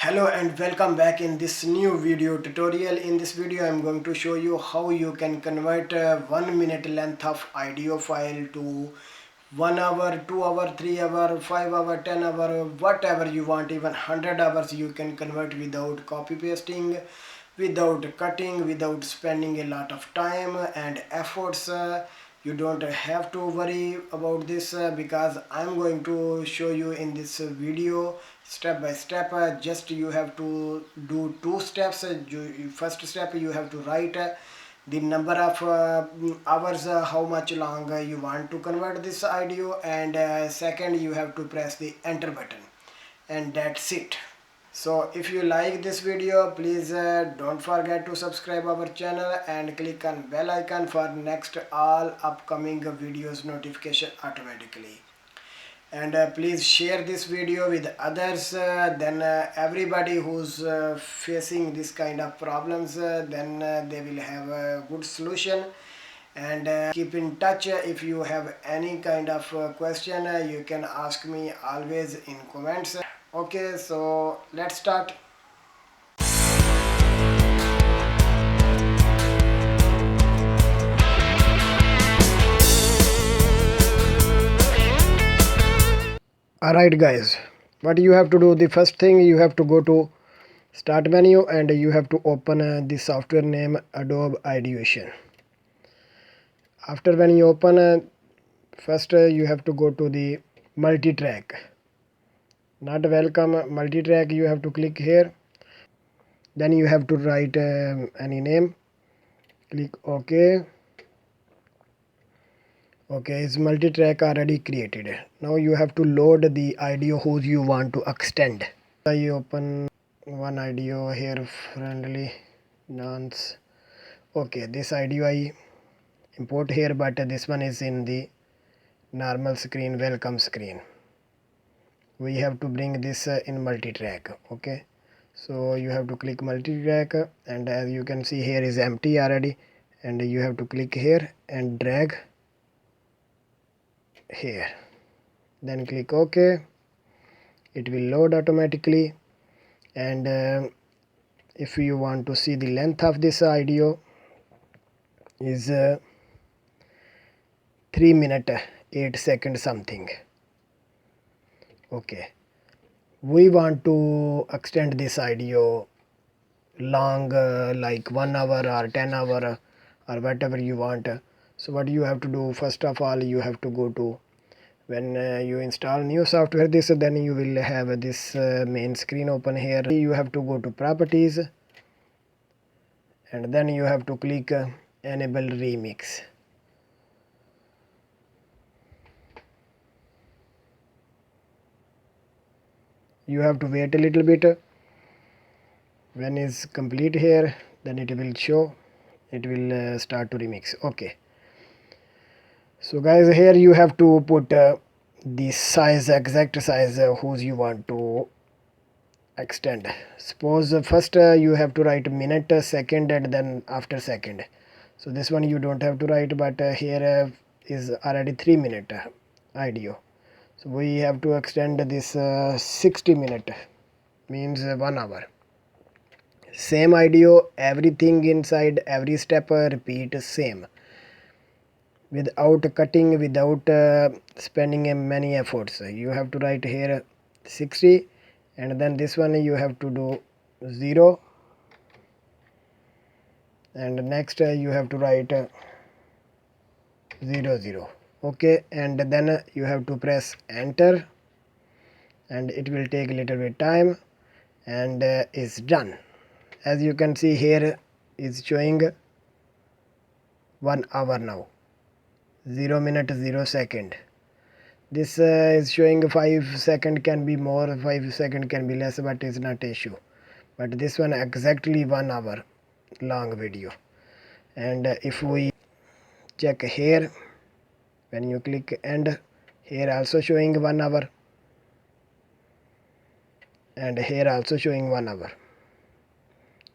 Hello and welcome back in this new video tutorial. In this video I'm going to show you how you can convert a 1 minute length of audio file to 1 hour, 2 hour, 3 hour, 5 hour, 10 hour, whatever you want. Even 100 hours you can convert without copy pasting, without cutting, without spending a lot of time and efforts. You don't have to worry about this because I'm going to show you in this video step by step. Just you have to do two steps. First step, you have to write the number of hours, how much long you want to convert this audio, and second you have to press the enter button, and that's it. So if you like this video, please don't forget to subscribe our channel and click on bell icon for next all upcoming videos notification automatically. And please share this video with others, then everybody who's facing this kind of problems, then they will have a good solution. And keep in touch. If you have any kind of question, you can ask me always in comments. Okay, so let's start. Alright guys, what you have to do, the first thing, you have to go to start menu and you have to open the software name Adobe Audition. After when you open, first you have to go to the multi-track, not welcome, multi-track. You have to click here, then you have to write any name, click OK. Okay, is multi-track already created. Now you have to load the audio whose you want to extend. I open one audio here, friendly nonce. Okay, this audio I import here, but this one is in the normal screen, welcome screen. We have to bring this in multi-track. Okay, so you have to click multi-track, and as you can see here is empty already, and you have to click here and drag here, then click OK. It will load automatically. And if you want to see the length of this audio is 3 minutes 8 seconds something. Okay, we want to extend this audio long, like 1 hour or 10 hour or whatever you want. So what you have to do, first of all, you have to go to, when you install new software this, then you will have this main screen open here. You have to go to properties, and then you have to click enable remix. You have to wait a little bit. When is complete here, then it will show, it will start to remix. Okay, so guys, here you have to put the size, exact size whose you want to extend. Suppose first you have to write minute, second, and then after second. So this one you don't have to write, but here is already 3 minute audio. So we have to extend this 60 minute, means 1 hour. Same audio, everything inside, every step repeat same, without cutting, without spending many efforts. You have to write here 60, and then this one you have to do 0, and next you have to write 0 0. Okay, and then you have to press enter, and it will take a little bit time, and is done. As you can see here is showing 1 hour now, 0 minute 0 second. This is showing 5 second, can be more, 5 second can be less, but it's not issue. But this one exactly 1 hour long video. And if we check here, when you click end, here also showing 1 hour, and here also showing 1 hour,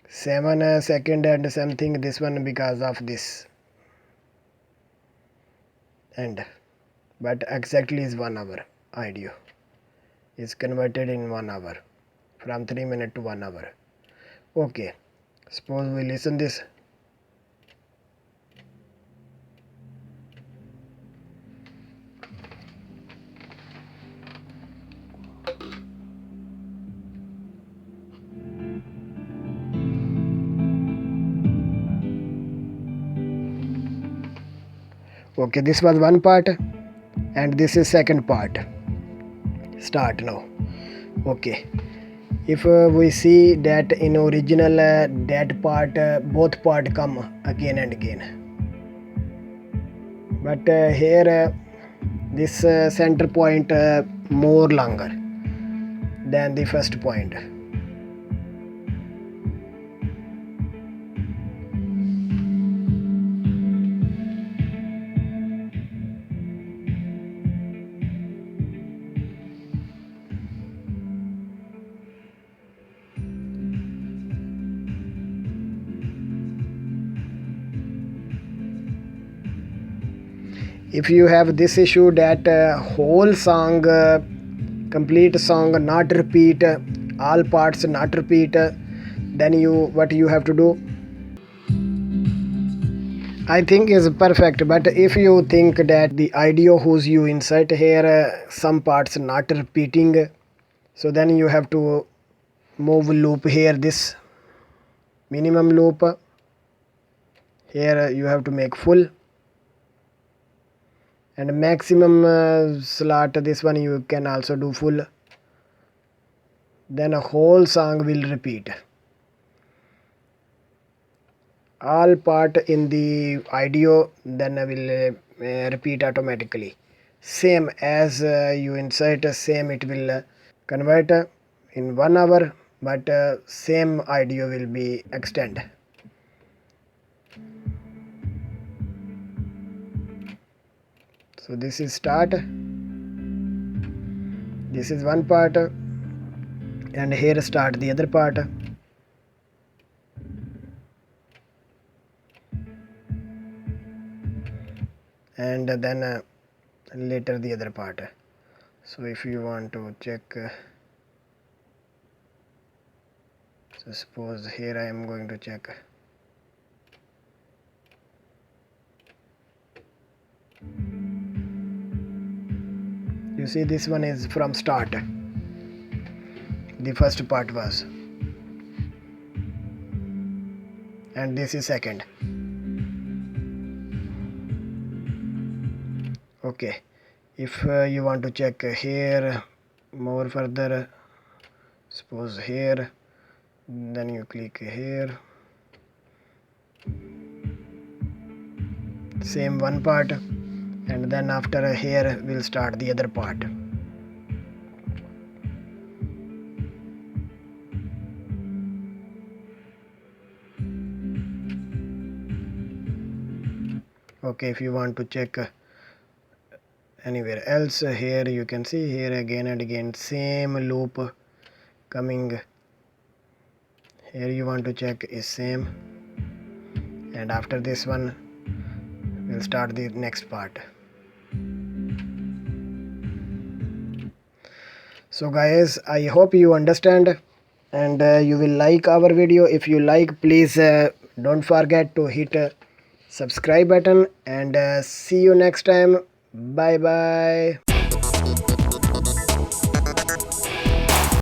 7 second and something, this one because of this end, but exactly is 1 hour audio is converted in 1 hour. from 3 minutes to 1 hour. Okay, suppose we listen this. Okay, this was one part and this is second part. Start now. Okay, if we see that in original that part both part come again and again, but here this center point more longer than the first point. If you have this issue that whole song complete song not repeat, all parts not repeat, then what you have to do, I think is perfect. But if you think that the audio whose you insert here some parts not repeating, so then you have to move loop here, this minimum loop here you have to make full, and maximum slot, this one you can also do full, then a whole song will repeat, all part in the audio then will repeat automatically, same as you insert same it will convert in 1 hour, but same audio will be extend. So this is start, this is one part, and here start the other part, and then later the other part. So if you want to check, so suppose here I am going to check. You see this one is from start, the first part was, and this is second. Okay, if you want to check here more further, suppose here, then you click here, same one part, and then after here we'll start the other part. Okay, if you want to check anywhere else, here you can see here again and again same loop coming, here you want to check is same, and after this one we'll start the next part. So guys, I hope you understand and you will like our video. If you like, please don't forget to hit subscribe button, and see you next time. Bye bye.